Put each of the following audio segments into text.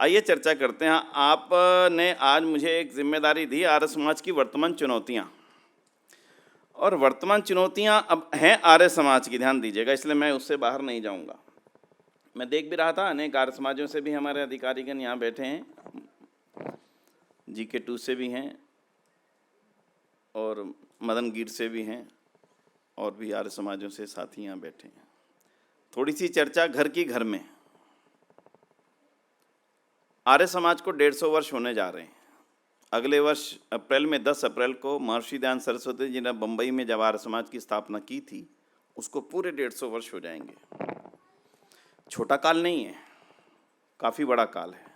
आइए चर्चा करते हैं। आपने आज मुझे एक जिम्मेदारी दी, आर्य समाज की वर्तमान चुनौतियां। और वर्तमान चुनौतियां अब हैं आर्य समाज की, ध्यान दीजिएगा, इसलिए मैं उससे बाहर नहीं जाऊंगा। मैं देख भी रहा था अनेक आर्य समाजों से भी हमारे अधिकारीगण यहाँ बैठे हैं, GK2 से भी हैं और मदन गिर से भी हैं, और भी आर्य समाजों से साथी यहाँ बैठे हैं। थोड़ी सी चर्चा घर की घर में। आर्य समाज को 150 वर्ष होने जा रहे हैं। अगले वर्ष अप्रैल में 10 अप्रैल को महर्षि दयानंद सरस्वती जी ने बम्बई में जब आर्य समाज की स्थापना की थी, उसको पूरे 150 वर्ष हो जाएंगे। छोटा काल नहीं है, काफ़ी बड़ा काल है।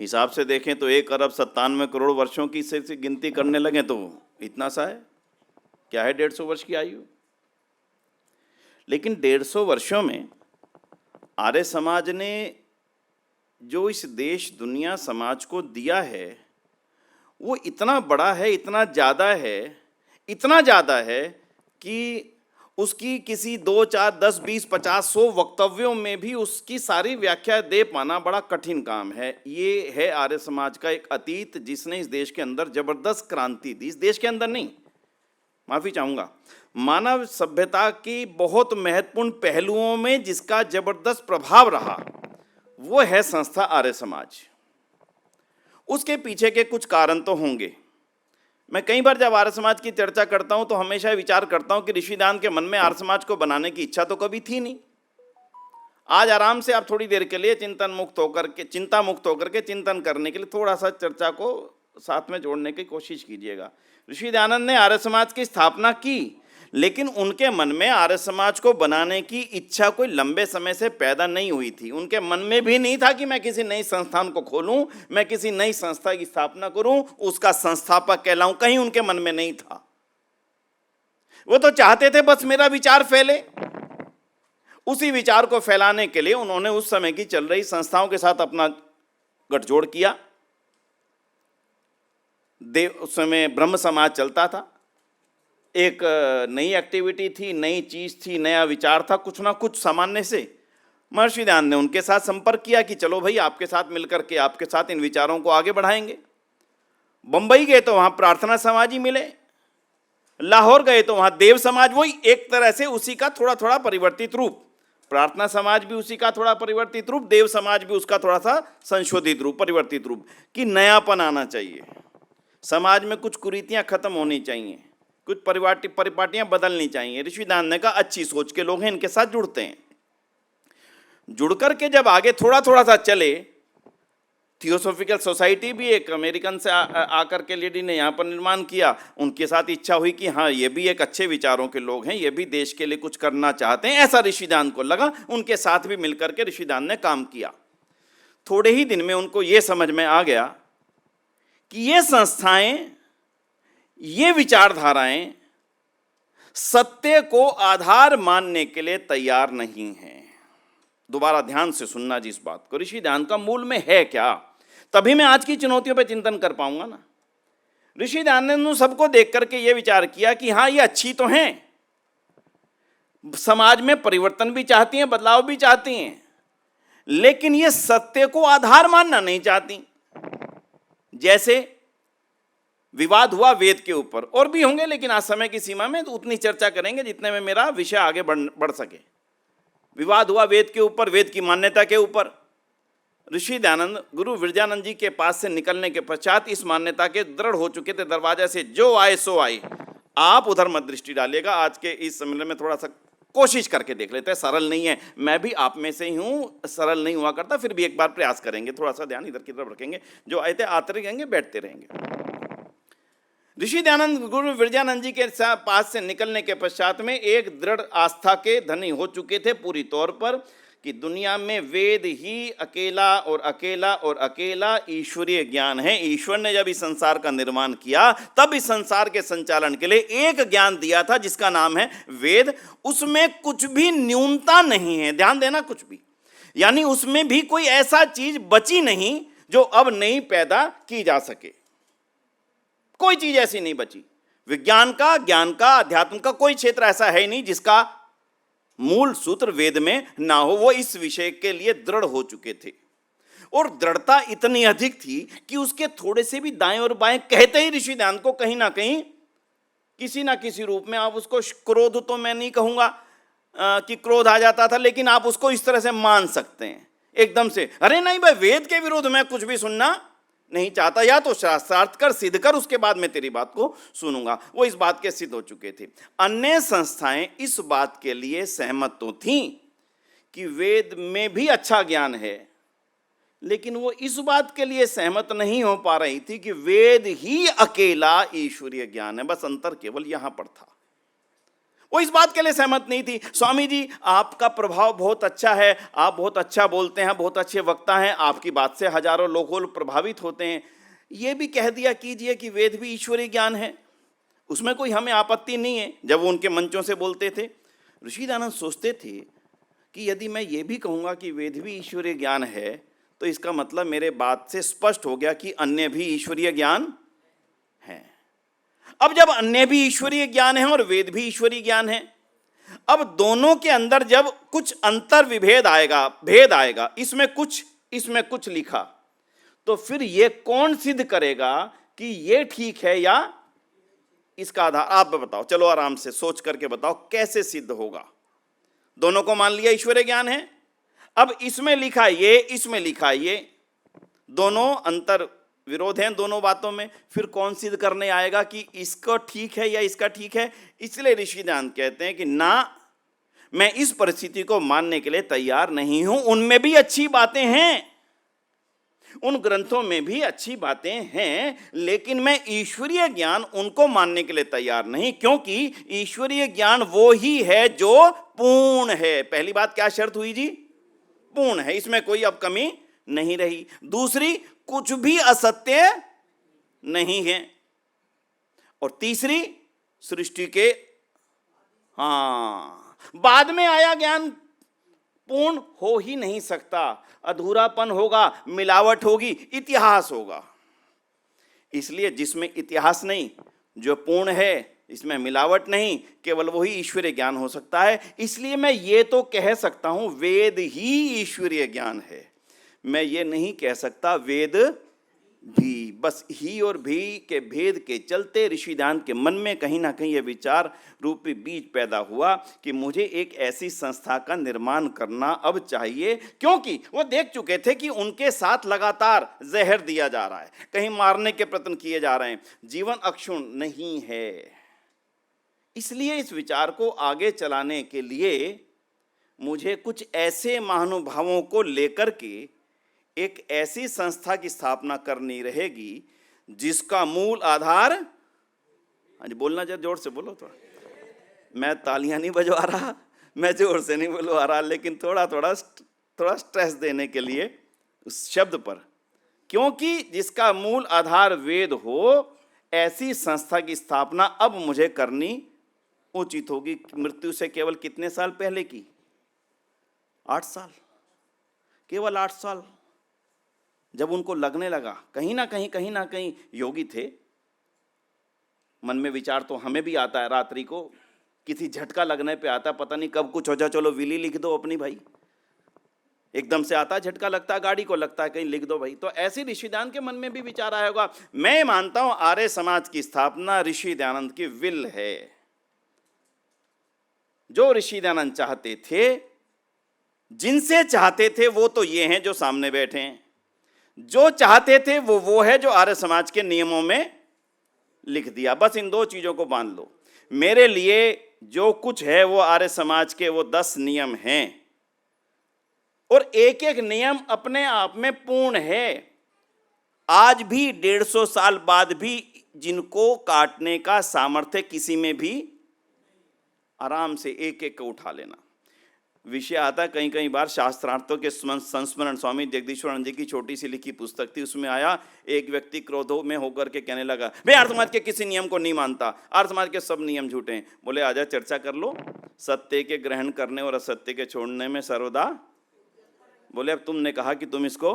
हिसाब से देखें तो 1 अरब 97 करोड़ वर्षों की से गिनती करने लगे तो इतना सा है। क्या है 150 वर्ष की आयु? लेकिन 150 वर्षों में आर्य समाज ने जो इस देश दुनिया समाज को दिया है वो इतना बड़ा है, इतना ज़्यादा है कि उसकी किसी 2, 4, 10, 20, 50, 100 वक्तव्यों में भी उसकी सारी व्याख्या दे पाना बड़ा कठिन काम है। ये है आर्य समाज का एक अतीत जिसने इस देश के अंदर जबरदस्त क्रांति दी। इस देश के अंदर नहीं, माफ़ी चाहूँगा, मानव सभ्यता की बहुत महत्वपूर्ण पहलुओं में जिसका जबरदस्त प्रभाव रहा वो है संस्था आर्य समाज। उसके पीछे के कुछ कारण तो होंगे। मैं कई बार जब आर्य समाज की चर्चा करता हूं तो हमेशा विचार करता हूं कि ऋषि दयानंद के मन में आर्य समाज को बनाने की इच्छा तो कभी थी नहीं। आज आराम से आप थोड़ी देर के लिए चिंता मुक्त होकर के चिंतन करने के लिए थोड़ा सा चर्चा को साथ में जोड़ने की कोशिश कीजिएगा। ऋषि दयानंद ने आर्य समाज की स्थापना की, लेकिन उनके मन में आर्य समाज को बनाने की इच्छा कोई लंबे समय से पैदा नहीं हुई थी। उनके मन में भी नहीं था कि मैं किसी नई संस्थान को खोलूं, मैं किसी नई संस्था की स्थापना करूं, उसका संस्थापक कहलाऊं, कहीं उनके मन में नहीं था। वो तो चाहते थे बस मेरा विचार फैले। उसी विचार को फैलाने के लिए उन्होंने उस समय की चल रही संस्थाओं के साथ अपना गठजोड़ किया। उस समय ब्रह्म समाज चलता था, एक नई एक्टिविटी थी, नई चीज़ थी, नया विचार था, कुछ ना कुछ सामान्य से। महर्षि दयानंद ने उनके साथ संपर्क किया कि चलो भाई आपके साथ मिलकर के आपके साथ इन विचारों को आगे बढ़ाएंगे। बंबई गए तो वहाँ प्रार्थना समाज ही मिले, लाहौर गए तो वहाँ देव समाज, वही एक तरह से उसी का थोड़ा थोड़ा परिवर्तित रूप। प्रार्थना समाज भी उसी का थोड़ा परिवर्तित रूप, देव समाज भी उसका थोड़ा सा संशोधित रूप, परिवर्तित रूप। कि नयापन आना चाहिए, समाज में कुछ कुरीतियाँ खत्म होनी चाहिए, कुछ परिपाटियां बदलनी चाहिए। ऋषि दयानंद ने कहा अच्छी सोच के लोग हैं, इनके साथ जुड़ते हैं। जुड़ करके जब आगे थोड़ा थोड़ा सा चले, थियोसॉफिकल सोसाइटी भी एक अमेरिकन से आकर के लेडी ने यहाँ पर निर्माण किया। उनके साथ इच्छा हुई कि हाँ ये भी एक अच्छे विचारों के लोग हैं, ये भी देश के लिए कुछ करना चाहते हैं, ऐसा ऋषि दयानंद को लगा। उनके साथ भी मिलकर के ऋषि दयानंद ने काम किया। थोड़े ही दिन में उनको ये समझ में आ गया कि ये संस्थाएं, ये विचारधाराएं सत्य को आधार मानने के लिए तैयार नहीं हैं। दोबारा ध्यान से सुनना जी इस बात को, ऋषि दयानंद का मूल में है क्या, तभी मैं आज की चुनौतियों पर चिंतन कर पाऊंगा ना। ऋषि दयानंद ने सबको देख करके ये विचार किया कि हाँ ये अच्छी तो हैं, समाज में परिवर्तन भी चाहती हैं, बदलाव भी चाहती हैं, लेकिन ये सत्य को आधार मानना नहीं चाहती। जैसे विवाद हुआ वेद के ऊपर, और भी होंगे लेकिन आज समय की सीमा में तो उतनी चर्चा करेंगे जितने में मेरा विषय आगे बढ़ सके। विवाद हुआ वेद के ऊपर, वेद की मान्यता के ऊपर। ऋषि दयानंद गुरु विरजानंद जी के पास से निकलने के पश्चात इस मान्यता के दृढ़ हो चुके थे, दरवाजा से जो आए सो आए। आप उधर मत दृष्टि डालिएगा, आज के इस सम्मेलन में थोड़ा सा कोशिश करके देख लेते हैं। सरल नहीं है, मैं भी आप में से ही हूँ, सरल नहीं हुआ करता, फिर भी एक बार प्रयास करेंगे। थोड़ा सा ध्यान इधर की तरफ रखेंगे, जो आए थे आते रहेंगे, बैठते रहेंगे। ऋषि दयानंद गुरु विरजानंद जी के पास से निकलने के पश्चात में एक दृढ़ आस्था के धनी हो चुके थे पूरी तौर पर कि दुनिया में वेद ही अकेला और अकेला और अकेला ईश्वरीय ज्ञान है। ईश्वर ने जब इस संसार का निर्माण किया तब इस संसार के संचालन के लिए एक ज्ञान दिया था जिसका नाम है वेद। उसमें कुछ भी न्यूनता नहीं है, ध्यान देना, कुछ भी, यानी उसमें भी कोई ऐसा चीज बची नहीं जो अब नहीं पैदा की जा सके। कोई चीज ऐसी नहीं बची। विज्ञान का, ज्ञान का, अध्यात्म का कोई क्षेत्र ऐसा है नहीं जिसका मूल सूत्र वेद में ना हो। वो इस विषय के लिए दृढ़ हो चुके थे। और दृढ़ता इतनी अधिक थी कि उसके थोड़े से भी दाएं और बाएं कहते ही ऋषि दयानंद को कहीं ना कहीं किसी ना किसी रूप में, आप उसको क्रोध तो मैं नहीं कहूंगा कि क्रोध आ जाता था, लेकिन आप उसको इस तरह से मान सकते हैं एकदम से, अरे नहीं भाई वेद के विरुद्ध मैं कुछ भी सुनना नहीं चाहता, या तो शास्त्रार्थ कर सिद्ध कर उसके बाद मैं तेरी बात को सुनूंगा। वो इस बात के सिद्ध हो चुके थे। अन्य संस्थाएं इस बात के लिए सहमत तो थीं कि वेद में भी अच्छा ज्ञान है, लेकिन वो इस बात के लिए सहमत नहीं हो पा रही थी कि वेद ही अकेला ईश्वरीय ज्ञान है। बस अंतर केवल यहां पर था, वो इस बात के लिए सहमत नहीं थी। स्वामी जी आपका प्रभाव बहुत अच्छा है, आप बहुत अच्छा बोलते हैं, बहुत अच्छे वक्ता हैं, आपकी बात से हजारों लोग प्रभावित होते हैं, ये भी कह दिया कीजिए कि वेद भी ईश्वरीय ज्ञान है, उसमें कोई हमें आपत्ति नहीं है। जब वो उनके मंचों से बोलते थे, ऋषि दयानंद सोचते थे कि यदि मैं ये भी कहूँगा कि वेद भी ईश्वरीय ज्ञान है, तो इसका मतलब मेरे बात से स्पष्ट हो गया कि अन्य भी ईश्वरीय ज्ञान है। अब जब अन्य भी ईश्वरीय ज्ञान है और वेद भी ईश्वरीय ज्ञान है, अब दोनों के अंदर जब कुछ अंतर विभेद आएगा, भेद आएगा, इसमें कुछ लिखा, तो फिर ये कौन सिद्ध करेगा कि ये ठीक है या इसका आधार आप बताओ। चलो आराम से सोच करके बताओ कैसे सिद्ध होगा। दोनों को मान लिया ईश्वरीय ज्ञान है, अब इसमें लिखा ये, इसमें लिखा ये, दोनों अंतर विरोध हैं दोनों बातों में, फिर कौन सिद्ध करने आएगा कि इसका ठीक है या इसका ठीक है। इसलिए ऋषि दयानंद कहते हैं कि ना, मैं इस परिस्थिति को मानने के लिए तैयार नहीं हूं। उनमें भी अच्छी बातें हैं, उन ग्रंथों में भी अच्छी बातें हैं, लेकिन मैं ईश्वरीय ज्ञान उनको मानने के लिए तैयार नहीं, क्योंकि ईश्वरीय ज्ञान वो ही है जो पूर्ण है। पहली बात क्या शर्त हुई जी? पूर्ण है, इसमें कोई अब कमी नहीं रही। दूसरी, कुछ भी असत्य नहीं है। और तीसरी, सृष्टि के बाद में आया ज्ञान पूर्ण हो ही नहीं सकता, अधूरापन होगा, मिलावट होगी, इतिहास होगा। इसलिए जिसमें इतिहास नहीं, जो पूर्ण है, इसमें मिलावट नहीं, केवल वही ईश्वरीय ज्ञान हो सकता है। इसलिए मैं ये तो कह सकता हूं वेद ही ईश्वरीय ज्ञान है, मैं ये नहीं कह सकता वेद भी। बस ही और भी के भेद के चलते ऋषि दयानंद के मन में कहीं ना कहीं यह विचार रूपी बीज पैदा हुआ कि मुझे एक ऐसी संस्था का निर्माण करना अब चाहिए, क्योंकि वो देख चुके थे कि उनके साथ लगातार जहर दिया जा रहा है, कहीं मारने के प्रयत्न किए जा रहे हैं, जीवन अक्षुण नहीं है। इसलिए इस विचार को आगे चलाने के लिए मुझे कुछ ऐसे महानुभावों को लेकर के एक ऐसी संस्था की स्थापना करनी रहेगी जिसका मूल आधार, आज बोलना जरा जोर से बोलो थोड़ा, मैं तालियां नहीं बजवा रहा, मैं जोर से नहीं बोलवा रहा, लेकिन थोड़ा स्ट्रेस देने के लिए उस शब्द पर, क्योंकि जिसका मूल आधार वेद हो, ऐसी संस्था की स्थापना अब मुझे करनी उचित होगी। मृत्यु से केवल कितने साल पहले की? 8 साल, केवल 8 साल। जब उनको लगने लगा, कहीं ना कहीं योगी थे, मन में विचार तो हमें भी आता है, रात्रि को किसी झटका लगने पे आता, पता नहीं कब कुछ हो जाए, चलो विली लिख दो अपनी भाई, एकदम से आता है झटका, लगता है गाड़ी को, लगता है कहीं लिख दो भाई। तो ऐसे ऋषि दयानंद के मन में भी विचार आया होगा। मैं मानता हूं आर्य समाज की स्थापना ऋषि दयानंद की विल है। जो ऋषि दयानंद चाहते थे, जिनसे चाहते थे, वो तो ये हैं जो सामने बैठे हैं। जो चाहते थे वो है जो आर्य समाज के नियमों में लिख दिया। बस इन 2 चीजों को बांध लो। मेरे लिए जो कुछ है वो आर्य समाज के वो 10 नियम हैं, और एक एक नियम अपने आप में पूर्ण है। आज भी 150 साल बाद भी जिनको काटने का सामर्थ्य किसी में भी, आराम से एक एक को उठा लेना। विषय आता है कई बार शास्त्रार्थों के संस्मरण, स्वामी जगदीश्वरानंद जी की छोटी सी लिखी पुस्तक थी, उसमें आया एक व्यक्ति क्रोधों में होकर के कहने लगा, मैं आर्य समाज के किसी नियम को नहीं मानता, आर्य समाज के सब नियम झूठे हैं। बोले आजा चर्चा कर लो, सत्य के ग्रहण करने और असत्य के छोड़ने में सर्वदा। बोले अब तुमने कहा कि तुम इसको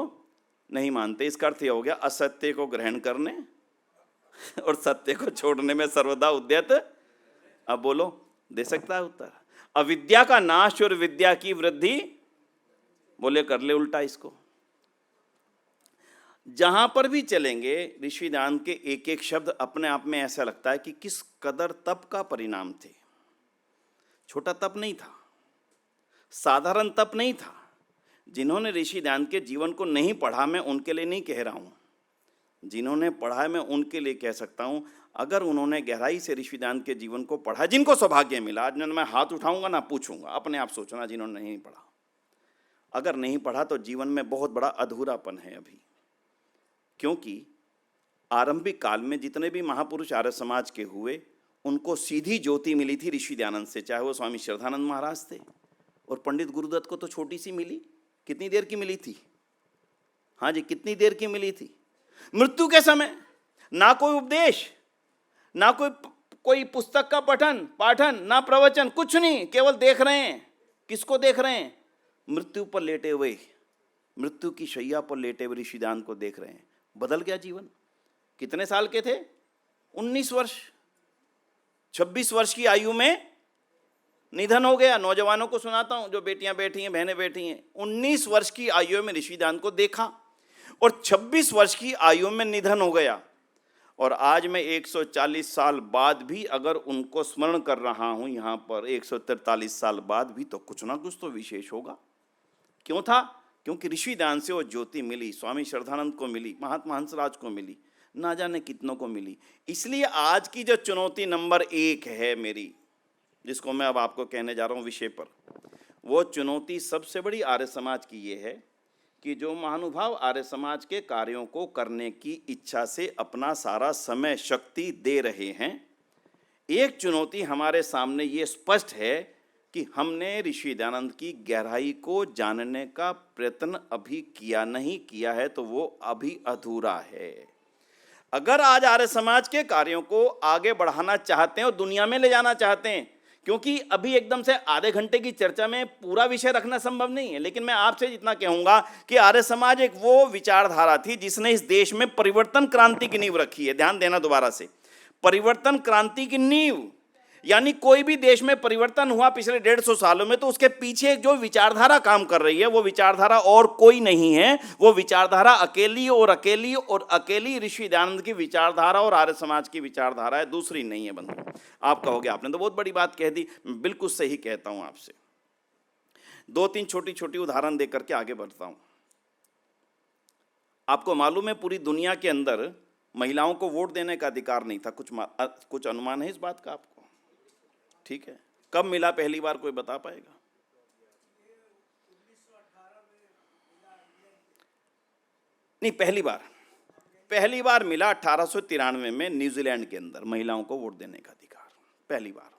नहीं मानते, इसका अर्थ यह हो गया असत्य को ग्रहण करने और सत्य को छोड़ने में सर्वदा उद्यत। अब बोलो, दे सकता है उत्तर? अविद्या का नाश और विद्या की वृद्धि। बोले कर ले उल्टा इसको, जहां पर भी चलेंगे ऋषि दयानंद के एक एक शब्द अपने आप में ऐसा लगता है कि किस कदर तप का परिणाम थे। छोटा तप नहीं था, साधारण तप नहीं था। जिन्होंने ऋषि दयानंद के जीवन को नहीं पढ़ा, मैं उनके लिए नहीं कह रहा हूं, जिन्होंने पढ़ा है मैं उनके लिए कह सकता हूं। अगर उन्होंने गहराई से ऋषि दयानंद के जीवन को पढ़ा, जिनको सौभाग्य मिला, आज मैं हाथ उठाऊंगा ना पूछूंगा, अपने आप सोचना जिन्होंने नहीं पढ़ा। अगर नहीं पढ़ा तो जीवन में बहुत बड़ा अधूरापन है अभी, क्योंकि आरंभिक काल में जितने भी महापुरुष आर्य समाज के हुए, उनको सीधी ज्योति मिली थी ऋषि दयानंद से, चाहे वो स्वामी श्रद्धानंद महाराज थे, और पंडित गुरुदत्त को तो छोटी सी मिली। कितनी देर की मिली थी? हाँ जी, कितनी देर की मिली थी? मृत्यु के समय। ना कोई उपदेश, ना कोई पुस्तक का पाठन, ना प्रवचन, कुछ नहीं, केवल देख रहे हैं। किसको देख रहे हैं? मृत्यु पर लेटे हुए, मृत्यु की शैया पर लेटे हुए ऋषि दयानंद को देख रहे हैं। बदल गया जीवन। कितने साल के थे? 19 वर्ष। 26 वर्ष की आयु में निधन हो गया। नौजवानों को सुनाता हूं, जो बेटियां बैठी हैं, बहनें बैठी हैं, 19 वर्ष की आयु में ऋषि दयानंद को देखा और 26 वर्ष की आयु में निधन हो गया। और आज मैं 140 साल बाद भी अगर उनको स्मरण कर रहा हूं यहां पर, 143 साल बाद भी, तो कुछ ना कुछ तो विशेष होगा। क्यों था? क्योंकि ऋषि दयानंद से वो ज्योति मिली, स्वामी श्रद्धानंद को मिली, महात्मा हंसराज को मिली, ना जाने कितनों को मिली। इसलिए आज की जो चुनौती नंबर 1 है मेरी, जिसको मैं अब आपको कहने जा रहा हूं विषय पर, वो चुनौती सबसे बड़ी आर्य समाज की ये है कि जो महानुभाव आर्य समाज के कार्यों को करने की इच्छा से अपना सारा समय शक्ति दे रहे हैं, एक चुनौती हमारे सामने ये स्पष्ट है कि हमने ऋषि दयानंद की गहराई को जानने का प्रयत्न अभी किया नहीं किया है, तो वो अभी अधूरा है। अगर आज आर्य समाज के कार्यों को आगे बढ़ाना चाहते हैं और दुनिया में ले जाना चाहते हैं, क्योंकि अभी एकदम से आधे घंटे की चर्चा में पूरा विषय रखना संभव नहीं है, लेकिन मैं आपसे इतना कहूंगा कि आर्य समाज एक वो विचारधारा थी जिसने इस देश में परिवर्तन क्रांति की नींव रखी है। ध्यान देना दोबारा से, परिवर्तन क्रांति की नींव। यानी कोई भी देश में परिवर्तन हुआ पिछले 150 सालों में, तो उसके पीछे जो विचारधारा काम कर रही है, वो विचारधारा और कोई नहीं है, वो विचारधारा अकेली ऋषि दयानंद की विचारधारा और आर्य समाज की विचारधारा है, दूसरी नहीं है बंधु। आप कहोगे आपने तो बहुत बड़ी बात कह दी, मैं बिल्कुल सही कहता हूं आपसे। 2-3 छोटी छोटी उदाहरण देकर के आगे बढ़ता हूं। आपको मालूम है पूरी दुनिया के अंदर महिलाओं को वोट देने का अधिकार नहीं था। कुछ अनुमान है इस बात का आपको? ठीक है, कब मिला पहली बार, कोई बता पाएगा? नहीं, पहली बार मिला 1893 में न्यूजीलैंड के अंदर महिलाओं को वोट देने का अधिकार, पहली बार।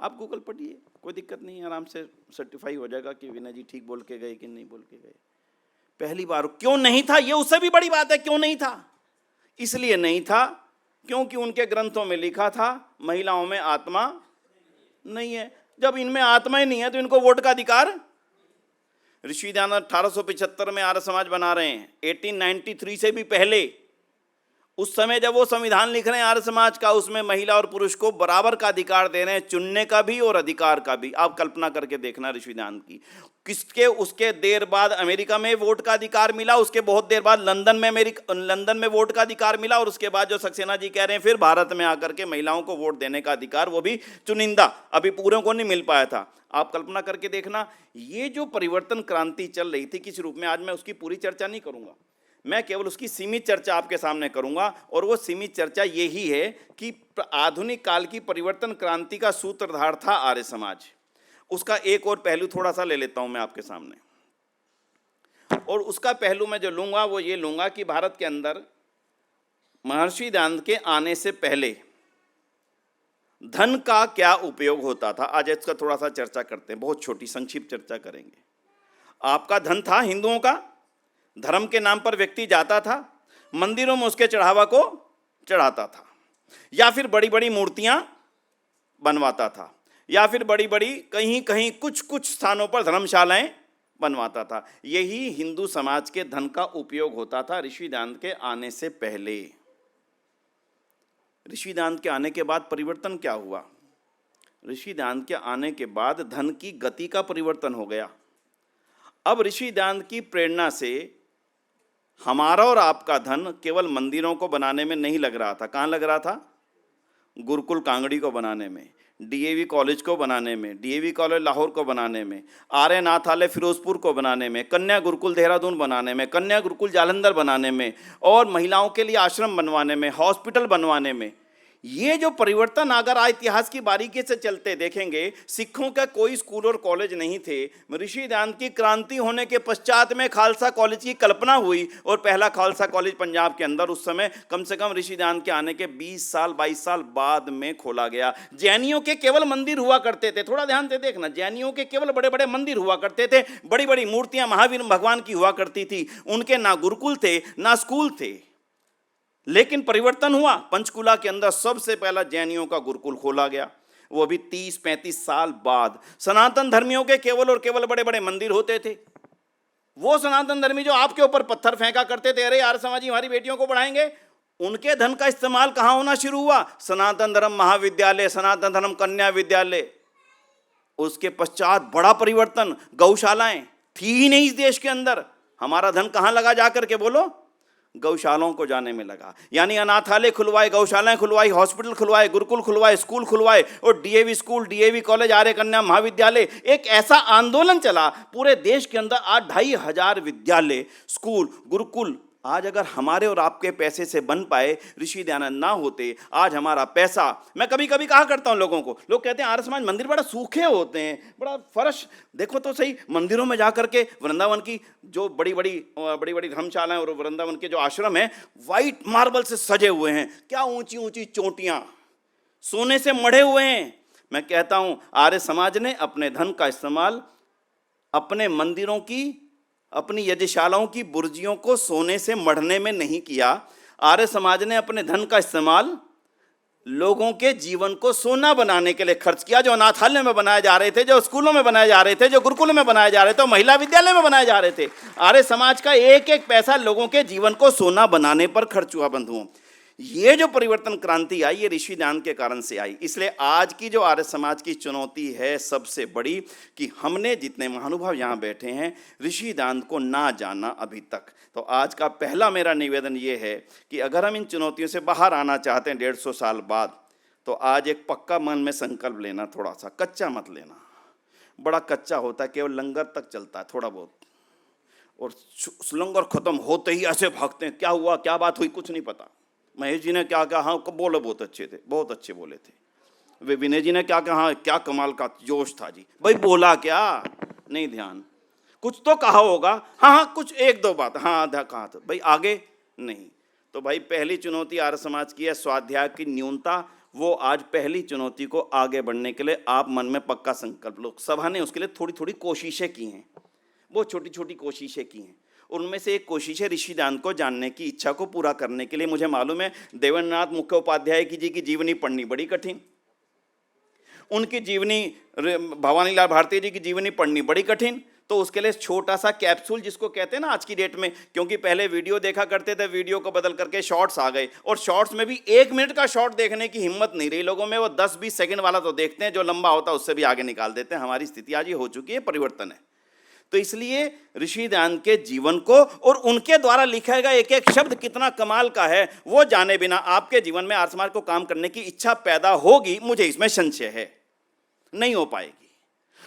आप गूगल पढ़िए, कोई दिक्कत नहीं है, आराम से सर्टिफाई हो जाएगा कि विनय जी ठीक बोल के गए कि नहीं बोल के गए। पहली बार। क्यों नहीं था, ये उससे भी बड़ी बात है। क्यों नहीं था? इसलिए नहीं था क्योंकि उनके ग्रंथों में लिखा था महिलाओं में आत्मा नहीं है। जब इनमें आत्मा ही नहीं है तो इनको वोट का अधिकार? ऋषि दयानंद 1875 में आर्य समाज बना रहे हैं, 1893 से भी पहले। उस समय जब वो संविधान लिख रहे हैं आर्य समाज का, उसमें महिला और पुरुष को बराबर का अधिकार दे रहे हैं, चुनने का भी और अधिकार का भी। आप कल्पना करके देखना ऋषि दयानंद की। उसके देर बाद अमेरिका में वोट का अधिकार मिला, उसके बहुत देर बाद लंदन में वोट का अधिकार मिला, और उसके बाद जो सक्सेना जी कह रहे हैं फिर भारत में आकर के महिलाओं को वोट देने का अधिकार, वो भी चुनिंदा, अभी पूरे को नहीं मिल पाया था। आप कल्पना करके देखना, ये जो परिवर्तन क्रांति चल रही थी किस रूप में, आज मैं उसकी पूरी चर्चा नहीं करूंगा, मैं केवल उसकी सीमित चर्चा आपके सामने करूंगा। और वो सीमित चर्चा यही है कि आधुनिक काल की परिवर्तन क्रांति का सूत्रधार था आर्य समाज। उसका एक और पहलू थोड़ा सा ले लेता हूं मैं आपके सामने, और उसका पहलू मैं जो लूंगा वो ये लूंगा कि भारत के अंदर महर्षि दयानंद के आने से पहले धन का क्या उपयोग होता था। आज इसका थोड़ा सा चर्चा करते हैं, बहुत छोटी संक्षिप्त चर्चा करेंगे। आपका धन था हिंदुओं का, धर्म के नाम पर व्यक्ति जाता था, मंदिरों में उसके चढ़ावा को चढ़ाता था, या फिर बड़ी बड़ी मूर्तियां बनवाता था, या फिर बड़ी बड़ी कहीं कुछ स्थानों पर धर्मशालाएं बनवाता था। यही हिंदू समाज के धन का उपयोग होता था ऋषि दयानंद के आने से पहले। ऋषि दयानंद के आने के बाद परिवर्तन क्या हुआ? ऋषि दयानंद के आने के बाद धन की गति का परिवर्तन हो गया। अब ऋषि दयानंद की प्रेरणा से हमारा और आपका धन केवल मंदिरों को बनाने में नहीं लग रहा था। कहाँ लग रहा था? गुरुकुल कांगड़ी को बनाने में, डीएवी कॉलेज को बनाने में, डीएवी कॉलेज लाहौर को बनाने में, आर्य नाथालय फिरोजपुर को बनाने में, कन्या गुरुकुल देहरादून बनाने में, कन्या गुरुकुल जालंधर बनाने में, और महिलाओं के लिए आश्रम बनवाने में, हॉस्पिटल बनवाने में। ये जो परिवर्तन अगर आज इतिहास की बारीकी से चलते देखेंगे, सिखों का कोई स्कूल और कॉलेज नहीं थे। ऋषि दयानंद की क्रांति होने के पश्चात में खालसा कॉलेज की कल्पना हुई, और पहला खालसा कॉलेज पंजाब के अंदर उस समय कम से कम ऋषि दयानंद के आने के 20 साल 22 साल बाद में खोला गया। जैनियों के केवल मंदिर हुआ करते थे, थोड़ा ध्यान से देखना, जैनियों के केवल बड़े बड़े मंदिर हुआ करते थे, बड़ी बड़ी मूर्तियां महावीर भगवान की हुआ करती थी, उनके ना गुरुकुल थे ना स्कूल थे। लेकिन परिवर्तन हुआ, पंचकुला के अंदर सबसे पहला जैनियों का गुरुकुल खोला गया, वो भी 30-35 साल बाद। सनातन धर्मियों के केवल और केवल बड़े बड़े मंदिर होते थे। वो सनातन धर्मी जो आपके ऊपर पत्थर फेंका करते थे, अरे यार समाजी हमारी बेटियों को पढ़ाएंगे, उनके धन का इस्तेमाल कहां होना शुरू हुआ? सनातन धर्म महाविद्यालय, सनातन धर्म कन्या विद्यालय। उसके पश्चात बड़ा परिवर्तन, गौशालाएं थी ही नहीं इस देश के अंदर। हमारा धन कहां लगा जाकर के बोलो? गौशालाओं को जाने में लगा। यानी अनाथालय खुलवाए, गौशालाएं खुलवाई, हॉस्पिटल खुलवाए, गुरुकुल खुलवाए, स्कूल खुलवाए, और डीएवी स्कूल, डीएवी कॉलेज, आर्य कन्या महाविद्यालय, एक ऐसा आंदोलन चला पूरे देश के अंदर। आज 2500 विद्यालय, स्कूल, गुरुकुल आज अगर हमारे और आपके पैसे से बन पाए, ऋषि दयानंद ना होते, आज हमारा पैसा। मैं कभी कभी कहा करता हूं लोगों को, लोग कहते हैं आर्य समाज मंदिर बड़ा सूखे होते हैं, बड़ा फर्श देखो तो सही। मंदिरों में जाकर के वृंदावन की जो बड़ी बड़ी धर्मशालाएं और वृंदावन के जो आश्रम हैं, वाइट मार्बल से सजे हुए हैं, क्या ऊंची ऊंची चोटियां, सोने से मढ़े हुए हैं। मैं कहता हूं आर्य समाज ने अपने धन का इस्तेमाल अपने मंदिरों की, अपनी यज्ञशालाओं की बुर्जियों को सोने से मढ़ने में नहीं किया। आर्य समाज ने अपने धन का इस्तेमाल लोगों के जीवन को सोना बनाने के लिए खर्च किया, जो अनाथालय में बनाए जा रहे थे, जो स्कूलों में बनाए जा रहे थे, जो गुरुकुल में बनाए जा रहे थे, महिला विद्यालय में बनाए जा रहे थे। आर्य समाज का एक एक पैसा लोगों के जीवन को सोना बनाने पर खर्च हुआ। बंधुओं, ये जो परिवर्तन क्रांति आई, ये ऋषि दयानंद के कारण से आई। इसलिए आज की जो आर्य समाज की चुनौती है सबसे बड़ी, कि हमने जितने महानुभाव यहाँ बैठे हैं ऋषि दयानंद को ना जाना अभी तक। तो आज का पहला मेरा निवेदन ये है कि अगर हम इन चुनौतियों से बाहर आना चाहते हैं 150 साल बाद, तो आज एक पक्का मन में संकल्प लेना, थोड़ा सा कच्चा मत लेना। बड़ा कच्चा होता है, केवल लंगर तक चलता है थोड़ा बहुत, और लंगर खत्म होते ही ऐसे भागते हैं, क्या हुआ, क्या बात हुई, कुछ नहीं पता। महेश जी ने क्या कहा, हाँ बोले, बहुत अच्छे थे, बहुत अच्छे बोले थे। वे विनय जी ने क्या कहा, हाँ क्या कमाल का जोश था जी, भाई बोला क्या, नहीं ध्यान, कुछ तो कहा होगा, हाँ कुछ एक दो बात, हाँ कहा था भाई, आगे नहीं। तो भाई पहली चुनौती आर्य समाज की है स्वाध्याय की न्यूनता। वो आज पहली चुनौती को आगे बढ़ने के लिए आप मन में पक्का संकल्प लो। सभा ने उसके लिए थोड़ी थोड़ी कोशिशें की हैं, वो छोटी छोटी कोशिशें की हैं। उनमें से एक कोशिश है ऋषि दयानंद को जानने की इच्छा को पूरा करने के लिए। मुझे मालूम है देवेंद्रनाथ मुखोपाध्याय जी की जीवनी पढ़नी बड़ी कठिन, उनकी जीवनी, भवानी लाल भारती जी की जीवनी पढ़नी बड़ी कठिन। तो उसके लिए छोटा सा कैप्सूल, जिसको कहते हैं ना आज की डेट में, क्योंकि पहले वीडियो देखा करते थे, वीडियो को बदल करके शॉर्ट्स आ गए, और शॉर्ट्स में भी 1 मिनट का शॉर्ट देखने की हिम्मत नहीं रही लोगों में। वो 10-20 सेकंड वाला तो देखते हैं, जो लंबा होता है उससे भी आगे निकाल देते हैं। हमारी स्थिति आज ये हो चुकी है, परिवर्तन है। तो इसलिए ऋषि दयानंद के जीवन को और उनके द्वारा लिखा गया एक एक शब्द कितना कमाल का है, वो जाने बिना आपके जीवन में आर्य समाज को काम करने की इच्छा पैदा होगी, मुझे इसमें संशय है, नहीं हो पाएगी।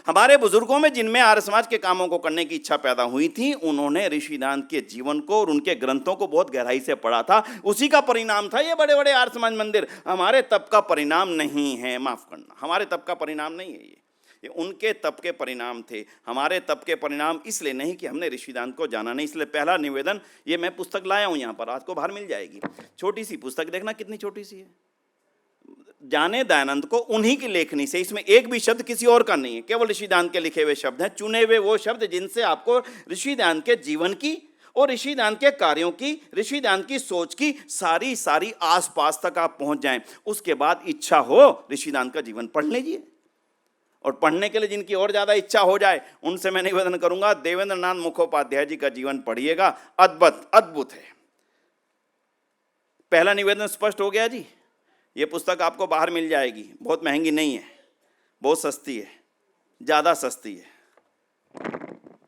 हमारे बुजुर्गों में जिनमें आर्य समाज के कामों को करने की इच्छा पैदा हुई थी, उन्होंने ऋषि दयानंद के जीवन को और उनके ग्रंथों को बहुत गहराई से पढ़ा था। उसी का परिणाम था ये बड़े बड़े आर्य समाज मंदिर। हमारे तप का परिणाम नहीं है, माफ करना, हमारे तप का परिणाम नहीं है ये उनके तप के परिणाम थे। हमारे तप के परिणाम इसलिए नहीं कि हमने ऋषि दयानंद को जाना नहीं। इसलिए पहला निवेदन, ये मैं पुस्तक लाया हूं यहाँ पर, आपको बाहर मिल जाएगी, छोटी सी पुस्तक, देखना कितनी छोटी सी है। जाने दयानंद को, उन्हीं की लेखनी से, इसमें एक भी शब्द किसी और का नहीं है, केवल ऋषि दयानंद के लिखे हुए शब्द हैं, चुने हुए वो शब्द जिनसे आपको ऋषि दयानंद के जीवन की और ऋषि दयानंद के कार्यों की, ऋषि दयानंद की सोच की सारी आसपास तक आप पहुंच जाएं। उसके बाद इच्छा हो ऋषि दयानंद का जीवन पढ़ लीजिए। और पढ़ने के लिए जिनकी और ज्यादा इच्छा हो जाए, उनसे मैं निवेदन करूंगा देवेंद्रनाथ मुखोपाध्याय जी का जीवन पढ़िएगा, अद्भुत है। पहला निवेदन स्पष्ट हो गया जी। ये पुस्तक आपको बाहर मिल जाएगी, बहुत महंगी नहीं है, बहुत सस्ती है, ज्यादा सस्ती है,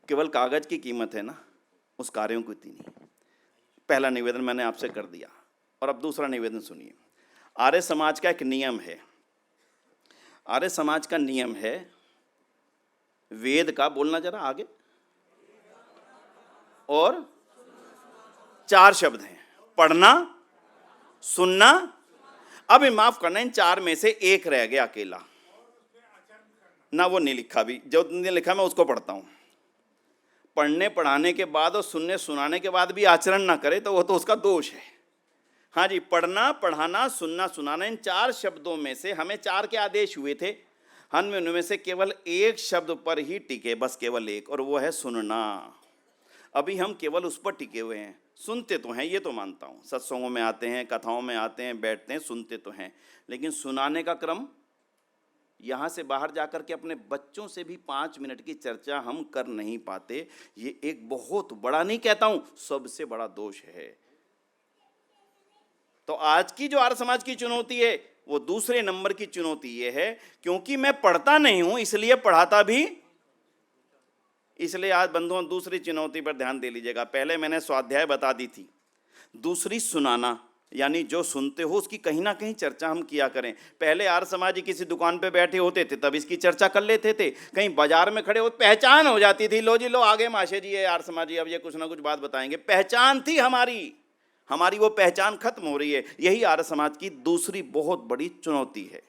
केवल कागज की कीमत है ना, उस कार्यों को इतनी नहीं। पहला निवेदन मैंने आपसे कर दिया। और अब दूसरा निवेदन सुनिए। आर्य समाज का एक नियम है, आर्य समाज का नियम है वेद का, बोलना जरा आगे, और 4 शब्द हैं, पढ़ना, सुनना। अब माफ करना, इन 4 में से एक रह गया अकेला ना, वो नहीं लिखा, भी जो तुमने लिखा मैं उसको पढ़ता हूं। पढ़ने पढ़ाने के बाद और सुनने सुनाने के बाद भी आचरण ना करे तो वो तो उसका दोष है। हाँ जी, पढ़ना, पढ़ाना, सुनना, सुनाना, इन 4 शब्दों में से हमें 4 के आदेश हुए थे, हम उनमें से केवल एक शब्द पर ही टिके, बस केवल एक, और वो है सुनना। अभी हम केवल उस पर टिके हुए हैं। सुनते तो हैं, ये तो मानता हूँ, सत्संगों में आते हैं, कथाओं में आते हैं, बैठते हैं, सुनते तो हैं, लेकिन सुनाने का क्रम, यहाँ से बाहर जाकर के अपने बच्चों से भी 5 मिनट की चर्चा हम कर नहीं पाते। ये एक बहुत बड़ा, नहीं कहता हूँ, सबसे बड़ा दोष है। तो आज की जो आर्य समाज की चुनौती है वो दूसरे नंबर की चुनौती ये है, क्योंकि मैं पढ़ता नहीं हूं इसलिए पढ़ाता भी। इसलिए आज बंधुओं दूसरी चुनौती पर ध्यान दे लीजिएगा। पहले मैंने स्वाध्याय बता दी थी, दूसरी सुनाना, यानी जो सुनते हो उसकी कहीं ना कहीं चर्चा हम किया करें। पहले आर्य समाजी किसी दुकान पे बैठे होते थे तब इसकी चर्चा कर लेते थे, कहीं बाजार में खड़े हो पहचान हो जाती थी, लो जी लो आगे माशे जी, ये आर्य समाजी अब ये कुछ ना कुछ बात बताएंगे, पहचान थी हमारी वो पहचान खत्म हो रही है। यही आर्य समाज की दूसरी बहुत बड़ी चुनौती है।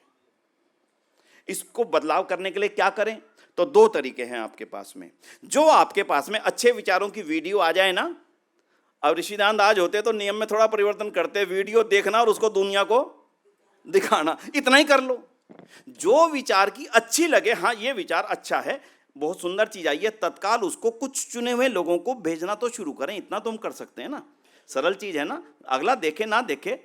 इसको बदलाव करने के लिए क्या करें? तो 2 तरीके हैं आपके पास में। जो आपके पास में अच्छे विचारों की वीडियो आ जाए ना, अब ऋषिदान आज होते तो नियम में थोड़ा परिवर्तन करते, वीडियो देखना और उसको दुनिया को दिखाना, इतना ही कर लो। जो विचार की अच्छी लगे, हाँ ये विचार अच्छा है, बहुत सुंदर चीज आई है, तत्काल उसको कुछ चुने हुए लोगों को भेजना तो शुरू करें। इतना तो हम कर सकते हैं ना, सरल चीज है ना। अगला देखे ना देखे,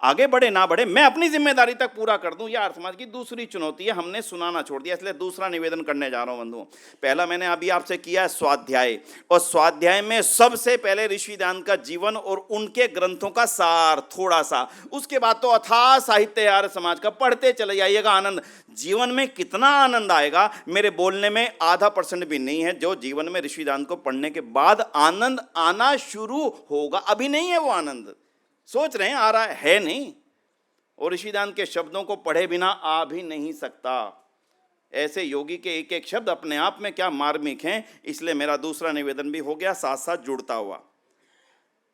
आगे बढ़े ना बढ़े, मैं अपनी जिम्मेदारी तक पूरा कर दूं, यह आर्य समाज की दूसरी चुनौती है। हमने सुनाना छोड़ दिया, इसलिए दूसरा निवेदन करने जा रहा हूं बंधुओं। पहला मैंने अभी आपसे किया है स्वाध्याय, और स्वाध्याय में सबसे पहले ऋषिदान का जीवन और उनके ग्रंथों का सार थोड़ा सा, उसके बाद तो अथाह साहित्य आर्य समाज का, पढ़ते चले जाइएगा। आनंद, जीवन में कितना आनंद आएगा, मेरे बोलने में आधा % भी नहीं है जो जीवन में ऋषिदान को पढ़ने के बाद आनंद आना शुरू होगा। अभी नहीं है वो आनंद, सोच रहे हैं आ रहा है नहीं, और ऋषिदान के शब्दों को पढ़े बिना आ भी नहीं सकता। ऐसे योगी के एक एक शब्द अपने आप में क्या मार्मिक हैं। इसलिए मेरा दूसरा निवेदन भी हो गया साथ साथ जुड़ता हुआ।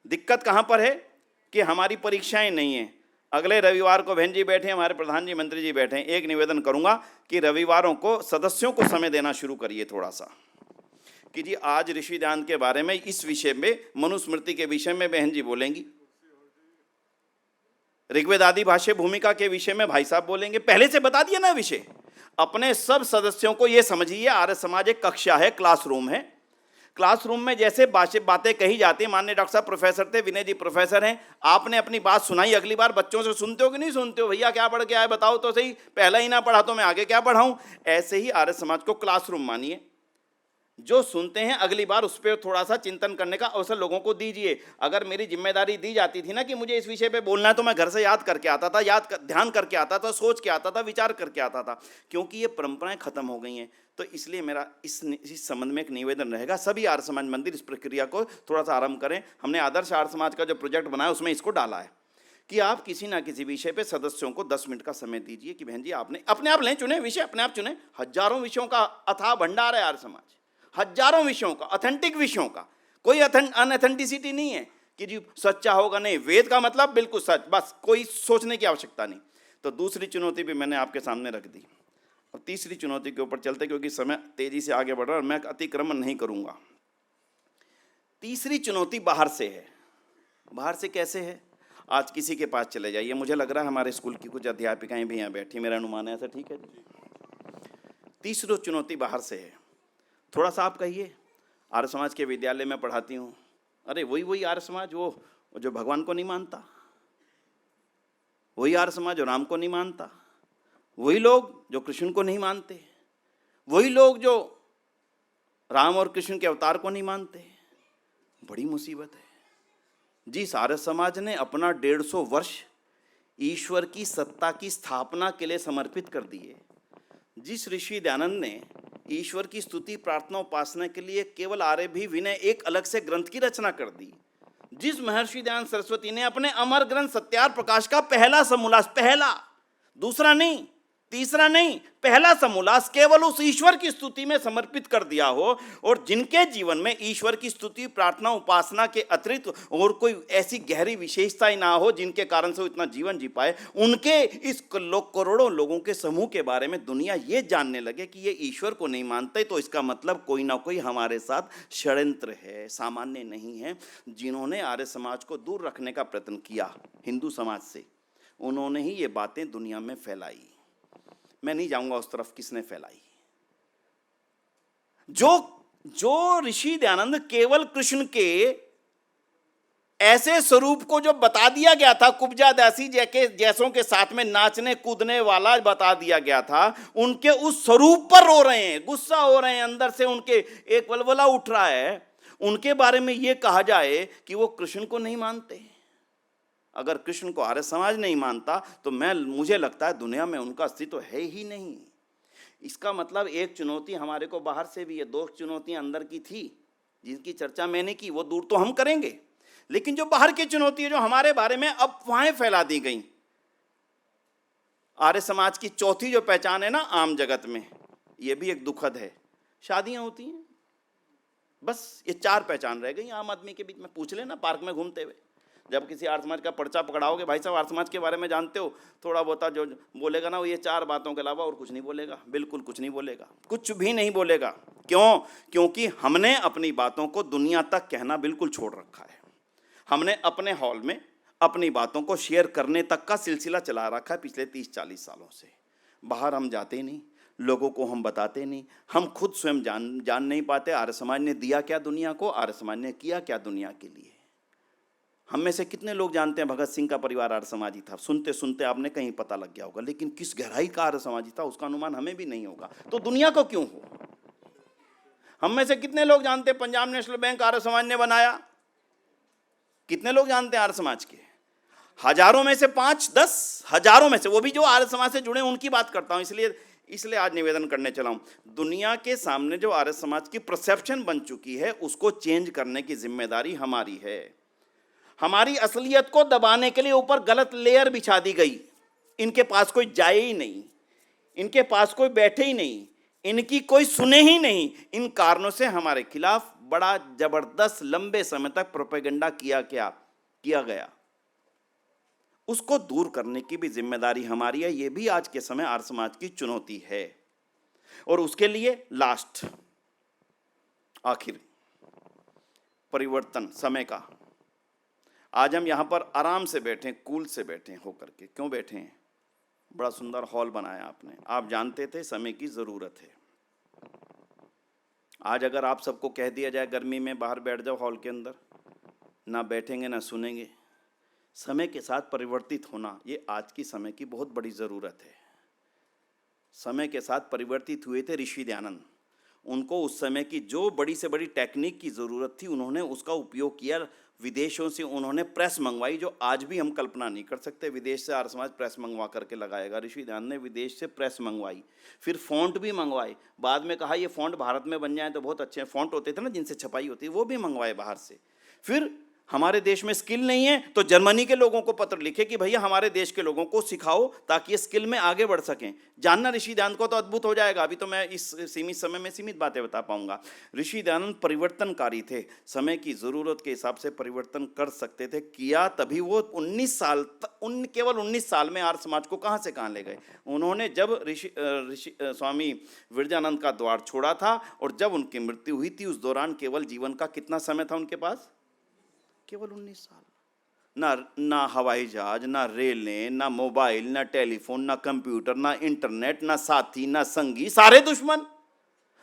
दिक्कत कहां पर है कि हमारी परीक्षाएं नहीं है। अगले रविवार को बहन जी बैठे, हमारे प्रधान जी मंत्री जी बैठे। एक निवेदन करूंगा कि रविवारों को सदस्यों को समय देना शुरू करिए थोड़ा सा, कि जी आज ऋषिदान के बारे में, इस विषय में, मनुस्मृति के विषय में बहन जी बोलेंगी, ऋग्वेद आदि भाष्य भूमिका के विषय में भाई साहब बोलेंगे। पहले से बता दिया ना विषय। अपने सब सदस्यों को यह समझिए, आर्य समाज एक कक्षा है, क्लासरूम है। क्लासरूम में जैसे बातें कही जाती है, माननीय डॉक्टर साहब प्रोफेसर थे, विनय जी प्रोफेसर हैं, आपने अपनी बात सुनाई, अगली बार बच्चों से सुनते हो कि नहीं सुनते हो? भैया क्या पढ़ के आए बताओ तो सही, पहला ही ना पढ़ा तो मैं आगे क्या पढ़ाऊं? ऐसे ही आर्य समाज को क्लासरूम मानिए। जो सुनते हैं अगली बार उस पर थोड़ा सा चिंतन करने का अवसर लोगों को दीजिए। अगर मेरी जिम्मेदारी दी जाती थी ना कि मुझे इस विषय पे बोलना है, तो मैं घर से याद करके आता था, ध्यान करके आता था, सोच के आता था, विचार करके आता था। क्योंकि ये परंपराएं खत्म हो गई हैं, तो इसलिए मेरा इस संबंध में एक निवेदन रहेगा, सभी आर्य समाज मंदिर इस प्रक्रिया को थोड़ा सा आरंभ करें। हमने आदर्श आर्य समाज का जो प्रोजेक्ट बनाया उसमें इसको डाला है कि आप किसी ना किसी विषय पे सदस्यों को 10 मिनट का समय दीजिए कि बहन जी आपने अपने आप लें, चुने विषय, अपने आप चुने। हजारों विषयों का अथाह भंडार है आर्य समाज, हजारों विषयों का, ऑथेंटिक विषयों का, कोई अनऑथेंटिसिटी नहीं है कि जी सच्चा होगा, नहीं। वेद का मतलब बिल्कुल सच, बस कोई सोचने की आवश्यकता नहीं। तो दूसरी चुनौती भी मैंने आपके सामने रख दी। और तीसरी चुनौती के ऊपर चलते, क्योंकि समय तेजी से आगे बढ़ रहा है और मैं अतिक्रमण नहीं करूंगा। तीसरी चुनौती बाहर से है। बाहर से कैसे है? आज किसी के पास चले जाइए, मुझे लग रहा है हमारे स्कूल की कुछ अध्यापिकाएं भी यहाँ बैठी, मेरा अनुमान है ऐसा, ठीक है जी। तीसरी चुनौती बाहर से है। थोड़ा सा आप कहिए, आर्य समाज के विद्यालय में पढ़ाती हूँ, अरे वही आर्य समाज वो जो भगवान को नहीं मानता, वही आर्य समाज जो राम को नहीं मानता, वही लोग जो कृष्ण को नहीं मानते, वही लोग जो राम और कृष्ण के अवतार को नहीं मानते। बड़ी मुसीबत है। जिस आर्य समाज ने अपना 150 वर्ष ईश्वर की सत्ता की स्थापना के लिए समर्पित कर दिए, जिस ऋषि दयानंद ने ईश्वर की स्तुति प्रार्थना उपासना के लिए केवल आर्य भी विनय एक अलग से ग्रंथ की रचना कर दी, जिस महर्षि दयानंद सरस्वती ने अपने अमर ग्रंथ सत्यार्थ प्रकाश का पहला समोल्लास, पहला, दूसरा नहीं, तीसरा नहीं, पहला समोल्लास केवल उस ईश्वर की स्तुति में समर्पित कर दिया हो, और जिनके जीवन में ईश्वर की स्तुति, प्रार्थना, उपासना के अतिरिक्त और कोई ऐसी गहरी विशेषता ही ना हो जिनके कारण से वो इतना जीवन जी पाए, उनके इस करोड़ों लोगों के समूह के बारे में दुनिया ये जानने लगे कि ये ईश्वर को नहीं मानते, तो इसका मतलब कोई ना कोई हमारे साथ षड्यंत्र है, सामान्य नहीं है। जिन्होंने आर्य समाज को दूर रखने का प्रयत्न किया हिंदू समाज से, उन्होंने ही ये बातें दुनिया में फैलाई। मैं नहीं जाऊंगा उस तरफ किसने फैलाई। जो ऋषि दयानंद केवल कृष्ण के ऐसे स्वरूप को जो बता दिया गया था, कुब्जा दासी जैसों के साथ में नाचने कूदने वाला बता दिया गया था, उनके उस स्वरूप पर रो रहे हैं, गुस्सा हो रहे हैं, अंदर से उनके एक वलवला उठ रहा है। उनके बारे में यह कहा जाए कि वो कृष्ण को नहीं मानते। अगर कृष्ण को आर्य समाज नहीं मानता तो मुझे लगता है दुनिया में उनका अस्तित्व है ही नहीं। इसका मतलब एक चुनौती हमारे को बाहर से भी है, दो चुनौतियां अंदर की थी जिनकी चर्चा मैंने की, वो दूर तो हम करेंगे, लेकिन जो बाहर की चुनौती है, जो हमारे बारे में अफवाहें फैला दी गई। आर्य समाज की चौथी जो पहचान है ना आम जगत में, ये भी एक दुखद है। शादियां होती हैं, बस ये 4 पहचान रह गई आम आदमी के बीच में। पूछ लेना पार्क में घूमते हुए, जब किसी आर्य समाज का पर्चा पकड़ाओगे, भाई साहब आर्य समाज के बारे में जानते हो, थोड़ा बहुत जो बोलेगा ना वो ये 4 बातों के अलावा और कुछ नहीं बोलेगा, बिल्कुल कुछ नहीं बोलेगा, कुछ भी नहीं बोलेगा। क्यों? क्योंकि हमने अपनी बातों को दुनिया तक कहना बिल्कुल छोड़ रखा है। हमने अपने हॉल में अपनी बातों को शेयर करने तक का सिलसिला चला रखा है पिछले 30-40 सालों से। बाहर हम जाते नहीं, लोगों को हम बताते नहीं, हम खुद स्वयं जान नहीं पाते आर्य समाज ने दिया क्या दुनिया को, आर्य समाज ने किया क्या दुनिया के लिए। हम में से कितने लोग जानते हैं भगत सिंह का परिवार आर्य समाजी था? सुनते सुनते आपने कहीं पता लग गया होगा, लेकिन किस गहराई का आर्य समाजी था उसका अनुमान हमें भी नहीं होगा, तो दुनिया को क्यों हो। हम में से कितने लोग जानते हैं पंजाब नेशनल बैंक आर्य समाज ने बनाया? कितने लोग जानते हैं आर्य समाज के? हजारों में से 5-10 हजारों में से, वो भी जो आर्य समाज से जुड़े उनकी बात करता हूं। इसलिए आज निवेदन करने चला हूं, दुनिया के सामने जो आर्य समाज की परसेप्शन बन चुकी है उसको चेंज करने की जिम्मेदारी हमारी है। हमारी असलियत को दबाने के लिए ऊपर गलत लेयर बिछा दी गई। इनके पास कोई जाए ही नहीं, इनके पास कोई बैठे ही नहीं, इनकी कोई सुने ही नहीं। इन कारणों से हमारे खिलाफ बड़ा जबरदस्त लंबे समय तक प्रोपेगेंडा किया गया। उसको दूर करने की भी जिम्मेदारी हमारी है। यह भी आज के समय आर्य समाज की चुनौती है। और उसके लिए लास्ट, आखिर परिवर्तन समय का। आज हम यहां पर आराम से बैठे, कूल से बैठे होकर के। क्यों बैठे हैं? बड़ा सुंदर हॉल बनाया आपने। आप जानते थे समय की जरूरत है। आज अगर आप सबको कह दिया जाए गर्मी में बाहर बैठ जाओ हॉल के अंदर, ना बैठेंगे ना सुनेंगे। समय के साथ परिवर्तित होना ये आज की समय की बहुत बड़ी ज़रूरत है। समय के साथ परिवर्तित हुए थे ऋषि दयानंद। उनको उस समय की जो बड़ी से बड़ी टेक्निक की ज़रूरत थी उन्होंने उसका उपयोग किया। विदेशों से उन्होंने प्रेस मंगवाई, जो आज भी हम कल्पना नहीं कर सकते। विदेश से आर्य समाज प्रेस मंगवा करके लगाएगा। ऋषि दयानंद ने विदेश से प्रेस मंगवाई, फिर फ़ॉन्ट भी मंगवाए। बाद में कहा ये फ़ॉन्ट भारत में बन जाए तो बहुत अच्छे फ़ॉन्ट होते थे ना जिनसे छपाई होती है, वो भी मंगवाए बाहर से। फिर हमारे देश में स्किल नहीं है तो जर्मनी के लोगों को पत्र लिखे कि भैया हमारे देश के लोगों को सिखाओ ताकि ये स्किल में आगे बढ़ सकें। जानना ऋषि दयानंद को तो अद्भुत हो जाएगा। अभी तो मैं इस सीमित समय में सीमित बातें बता पाऊंगा। ऋषि दयानंद परिवर्तनकारी थे, समय की ज़रूरत के हिसाब से परिवर्तन कर सकते थे। किया तभी वो 19 साल केवल 19 साल में आर्य समाज को कहाँ से कहाँ ले गए। उन्होंने जब स्वामी विरजानंद का द्वार छोड़ा था और जब उनकी मृत्यु हुई थी, उस दौरान केवल जीवन का कितना समय था उनके पास? केवल 19 साल। ना हवाई जहाज, ना रेलें, ना मोबाइल, ना टेलीफोन, ना कंप्यूटर, ना इंटरनेट, ना साथी, ना संगी, सारे दुश्मन।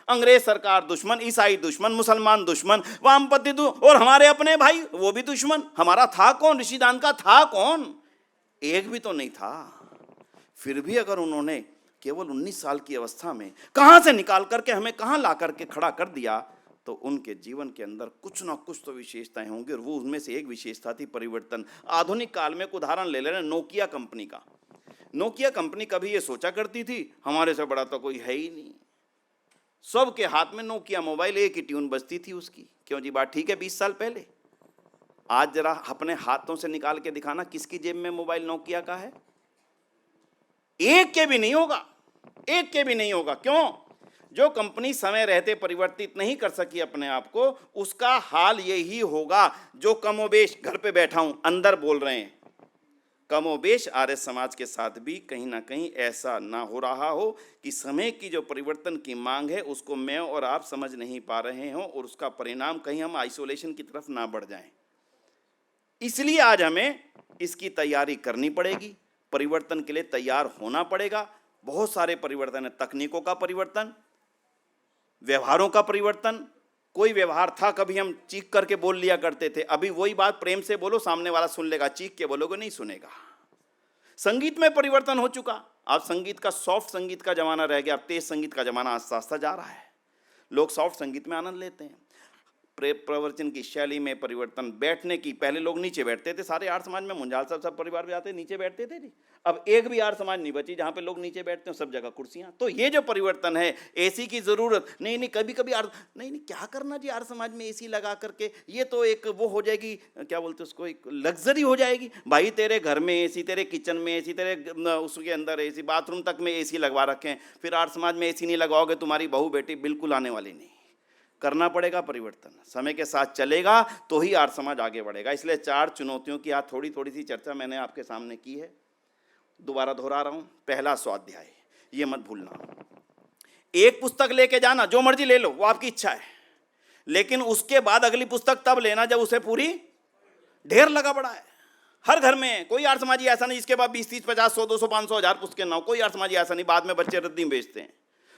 अंग्रेज सरकार दुश्मन, ईसाई दुश्मन, मुसलमान दुश्मन, वामपंथी और हमारे अपने भाई वो भी दुश्मन। हमारा था कौन? ऋषि दयानंद का था कौन? एक भी तो नहीं था। फिर भी अगर उन्होंने केवल 19 साल की अवस्था में कहां से निकाल करके हमें कहां ला करके खड़ा कर दिया, तो उनके जीवन के अंदर कुछ ना कुछ तो विशेषताएं होंगी। और वो उनमें से एक विशेषता थी परिवर्तन। आधुनिक काल में एक उदाहरण ले लेना नोकिया कंपनी का। नोकिया कंपनी कभी ये सोचा करती थी हमारे से बड़ा तो कोई है ही नहीं। सबके हाथ में नोकिया मोबाइल, एक ही ट्यून बजती थी उसकी। क्यों जी? बात ठीक है? 20 साल पहले आज जरा अपने हाथों से निकाल के दिखाना, किसकी जेब में मोबाइल नोकिया का है? एक के भी नहीं होगा, एक के भी नहीं होगा। क्यों? जो कंपनी समय रहते परिवर्तित नहीं कर सकी अपने आप को, उसका हाल यही होगा जो कमोबेश घर पे बैठा हूं अंदर बोल रहे हैं, कमोबेश आर्य समाज के साथ भी कहीं ना कहीं ऐसा ना हो रहा हो कि समय की जो परिवर्तन की मांग है उसको मैं और आप समझ नहीं पा रहे हों, और उसका परिणाम कहीं हम आइसोलेशन की तरफ ना बढ़ जाएं। इसलिए आज हमें इसकी तैयारी करनी पड़ेगी, परिवर्तन के लिए तैयार होना पड़ेगा। बहुत सारे परिवर्तन है, तकनीकों का परिवर्तन, व्यवहारों का परिवर्तन। कोई व्यवहार था कभी हम चीख करके बोल लिया करते थे, अभी वही बात प्रेम से बोलो, सामने वाला सुन लेगा, चीख के बोलोगे नहीं सुनेगा। संगीत में परिवर्तन हो चुका, अब संगीत का सॉफ्ट संगीत का जमाना रह गया, अब तेज संगीत का जमाना आस्ता आस्ता जा रहा है। लोग सॉफ्ट संगीत में आनंद लेते हैं। प्रवचन की शैली में परिवर्तन, बैठने की, पहले लोग नीचे बैठते थे, सारे आर्य समाज में मुंजाल साहब सब परिवार में जाते नीचे बैठते थे जी। अब एक भी आर्य समाज नहीं बची जहां पे लोग नीचे बैठते हैं, सब जगह कुर्सियां। तो ये जो परिवर्तन है, एसी की जरूरत नहीं, कभी कभी नहीं क्या करना जी आर्य समाज में एसी लगा करके, ये तो एक वो हो जाएगी, क्या बोलते उसको, एक लग्जरी हो जाएगी। भाई तेरे घर में एसी, तेरे किचन में एसी, तेरे उसके अंदर एसी, बाथरूम तक में एसी लगवा रखे हैं, फिर आर्य समाज में एसी नहीं लगवाओगे तुम्हारी बहू बेटी बिल्कुल आने वाली नहीं। करना पड़ेगा परिवर्तन, समय के साथ चलेगा तो ही आर्य समाज आगे बढ़ेगा। इसलिए 4 चुनौतियों की आज थोड़ी सी चर्चा मैंने आपके सामने की है, दोबारा दोहरा रहा हूं। पहला स्वाध्याय, ये मत भूलना। एक पुस्तक लेके जाना, जो मर्जी ले लो, वो आपकी इच्छा है, लेकिन उसके बाद अगली पुस्तक तब लेना जब उसे पूरी ढेर लगा पड़ा है। हर घर में कोई आर्य समाजी ऐसा नहीं जिसके बाद 20, 30, 50, 100, 200, 500, 1000 पुस्तकें ना हो। कोई आर्य समाजी ऐसा नहीं, बाद में बच्चे रद्दी में बेचते हैं।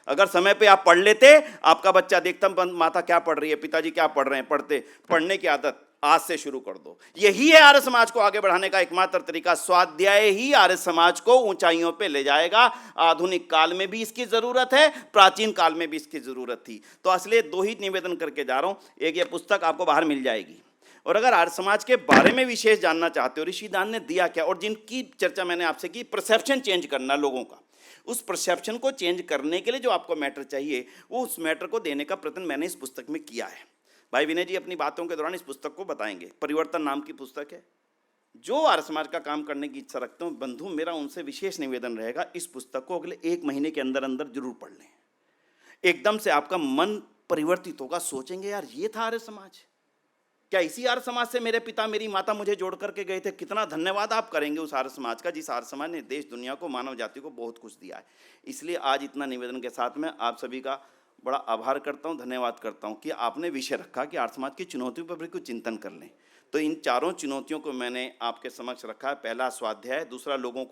अगर समय पे आप पढ़ लेते, आपका बच्चा देखता माता क्या पढ़ रही है, पिताजी क्या पढ़ रहे हैं, पढ़ने की आदत आज से शुरू कर दो। यही है आर्य समाज को आगे बढ़ाने का एकमात्र तरीका। स्वाध्याय ही आर्य समाज को ऊंचाइयों पे ले जाएगा। आधुनिक काल में भी इसकी जरूरत है, प्राचीन काल में भी इसकी जरूरत थी। तो इसलिए 2 ही निवेदन करके जा रहा हूं। एक, ये पुस्तक आपको बाहर मिल जाएगी, और अगर आर्य समाज के बारे में विशेष जानना चाहते हो, ऋषिदान ने दिया क्या, और जिनकी चर्चा मैंने आपसे की, परसेप्शन चेंज करना लोगों का, उस परसेप्शन को चेंज करने के लिए जो आपको मैटर चाहिए, वो उस मैटर को देने का प्रयत्न मैंने इस पुस्तक में किया है। भाई विनय जी अपनी बातों के दौरान इस पुस्तक को बताएंगे। परिवर्तन नाम की पुस्तक है। जो आर्य समाज का काम करने की इच्छा रखते हो बंधु, मेरा उनसे विशेष निवेदन रहेगा, इस पुस्तक को अगले 1 महीने के अंदर अंदर जरूर पढ़ लें। एकदम से आपका मन परिवर्तित होगा, सोचेंगे यार ये था आर्य समाज, क्या इसी आर्य समाज से मेरे पिता मेरी माता मुझे जोड़ करके गए थे। कितना धन्यवाद आप करेंगे उस आर्य समाज का, जिस आर्य समाज ने देश दुनिया को, मानव जाति को बहुत कुछ दिया है। इसलिए आज इतना निवेदन के साथ में आप सभी का बड़ा आभार करता हूं, धन्यवाद करता हूं कि आपने विषय रखा कि आर्य समाज की चुनौतियों पर भी कुछ चिंतन कर लें। तो इन 4 चुनौतियों को मैंने आपके समक्ष रखा है। पहला स्वाध्याय, दूसरा लोगों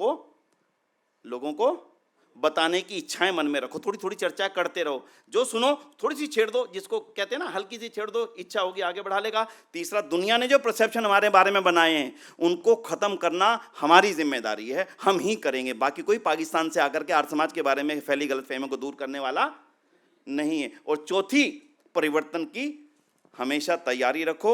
को बताने की इच्छाएं मन में रखो, थोड़ी थोड़ी चर्चा करते रहो, जो सुनो थोड़ी सी छेड़ दो, जिसको कहते हैं ना हल्की सी छेड़ दो, इच्छा होगी आगे बढ़ा लेगा। तीसरा, दुनिया ने जो परसेप्शन हमारे बारे में बनाए हैं उनको खत्म करना हमारी जिम्मेदारी है, हम ही करेंगे। बाकी कोई पाकिस्तान से आकर के आर्य समाज के बारे में फैली गलतफहमियों को दूर करने वाला नहीं है। और चौथी, परिवर्तन की हमेशा तैयारी रखो।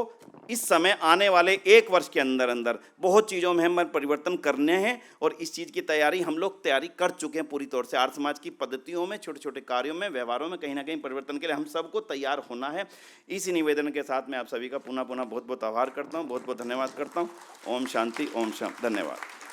इस समय आने वाले 1 वर्ष के अंदर अंदर बहुत चीज़ों में हमें परिवर्तन करने हैं, और इस चीज़ की तैयारी हम लोग तैयारी कर चुके हैं पूरी तौर से। आर्य समाज की पद्धतियों में, छोटे छोटे कार्यों में, व्यवहारों में कहीं ना कहीं परिवर्तन के लिए हम सबको तैयार होना है। इसी निवेदन के साथ मैं आप सभी का पुनः बहुत बहुत आभार करता हूँ, बहुत बहुत धन्यवाद करता हूँ। ओम शांति, ओम शांति, धन्यवाद।